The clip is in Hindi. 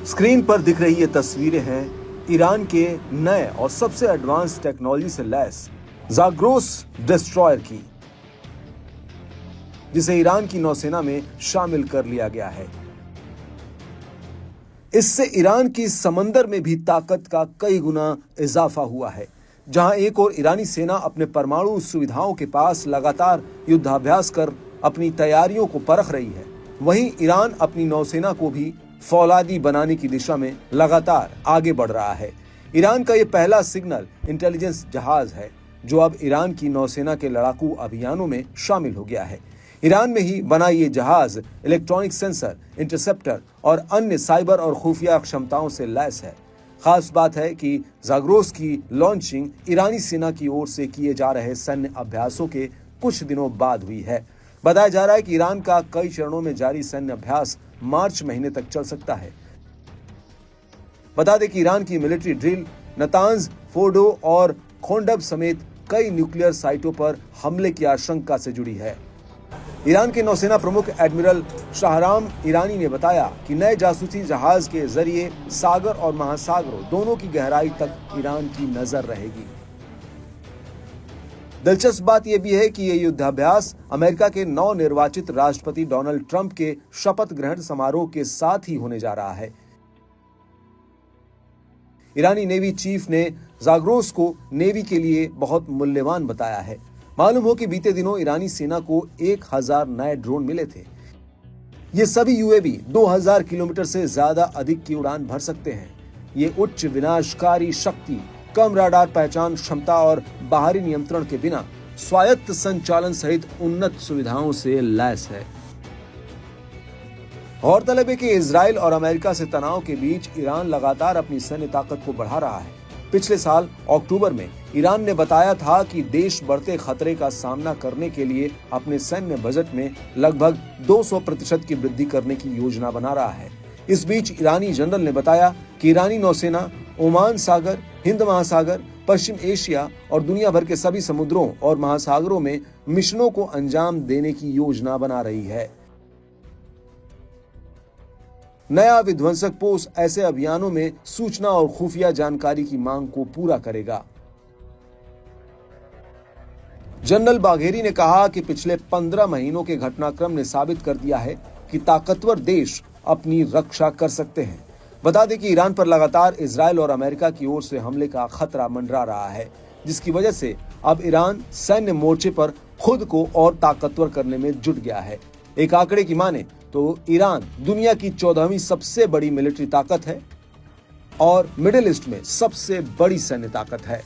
स्क्रीन पर दिख रही ये तस्वीरें हैं ईरान के नए और सबसे एडवांस टेक्नोलॉजी से लैस ज़ाग्रोस डिस्ट्रॉयर की, जिसे ईरान की नौसेना में शामिल कर लिया गया है। इससे ईरान की समंदर में भी ताकत का कई गुना इजाफा हुआ है। जहां एक और ईरानी सेना अपने परमाणु सुविधाओं के पास लगातार युद्धाभ्यास कर अपनी तैयारियों को परख रही है, वहीं ईरान अपनी नौसेना को भी फौलादी बनाने की दिशा में लगातार आगे बढ़ रहा है। ईरान का यह पहला सिग्नल इंटेलिजेंस जहाज है जो अब ईरान की नौसेना के लड़ाकू अभियानों में शामिल हो गया है। ईरान में ही बना ये जहाज इलेक्ट्रॉनिक सेंसर, इंटरसेप्टर और अन्य साइबर और खुफिया क्षमताओं से लैस है। खास बात है कि ज़ाग्रोस की लॉन्चिंग ईरानी सेना की ओर से किए जा रहे सैन्य अभ्यासों के कुछ दिनों बाद हुई है। बताया जा रहा है कि ईरान का कई चरणों में जारी सैन्य अभ्यास मार्च महीने तक चल सकता है। बता दें कि ईरान की मिलिट्री ड्रिल नतांज, फोर्डो और खोंडब समेत कई न्यूक्लियर साइटों पर हमले की आशंका से जुड़ी है। ईरान के नौसेना प्रमुख एडमिरल शाहराम ईरानी ने बताया कि नए जासूसी जहाज के जरिए सागर और महासागरों दोनों की गहराई तक ईरान की नजर रहेगी। दिलचस्प बात यह भी है कि यह युद्धाभ्यास अमेरिका के नवनिर्वाचित राष्ट्रपति डोनाल्ड ट्रंप के शपथ ग्रहण समारोह के साथ ही होने जा रहा है। ईरानी नेवी चीफ ने ज़ाग्रोस को नेवी के लिए बहुत मूल्यवान बताया है। मालूम हो कि बीते दिनों ईरानी सेना को 1000 नए ड्रोन मिले थे। ये सभी यूएवी 2000 किलोमीटर से ज्यादा अधिक की उड़ान भर सकते हैं। ये उच्च विनाशकारी शक्ति, कम राडार पहचान क्षमता और बाहरी नियंत्रण के बिना स्वायत्त संचालन सहित उन्नत सुविधाओं से लैस है। गौरतलब है कि इजराइल और अमेरिका से तनाव के बीच ईरान लगातार अपनी सैन्य ताकत को बढ़ा रहा है। पिछले साल अक्टूबर में ईरान ने बताया था कि देश बढ़ते खतरे का सामना करने के लिए अपने सैन्य बजट में लगभग 200% की वृद्धि करने की योजना बना रहा है। इस बीच ईरानी जनरल ने बताया कि ईरानी नौसेना ओमान सागर, हिंद महासागर, पश्चिम एशिया और दुनिया भर के सभी समुद्रों और महासागरों में मिशनों को अंजाम देने की योजना बना रही है। नया विध्वंसक पोत ऐसे अभियानों में सूचना और खुफिया जानकारी की मांग को पूरा करेगा। जनरल बाघेरी ने कहा कि पिछले 15 महीनों के घटनाक्रम ने साबित कर दिया है कि ताकतवर देश अपनी रक्षा कर सकते हैं। बता दें कि ईरान पर लगातार इजराइल और अमेरिका की ओर से हमले का खतरा मंडरा रहा है, जिसकी वजह से अब ईरान सैन्य मोर्चे पर खुद को और ताकतवर करने में जुट गया है। एक आंकड़े की माने तो ईरान दुनिया की 14वीं सबसे बड़ी मिलिट्री ताकत है और मिडिल ईस्ट में सबसे बड़ी सैन्य ताकत है।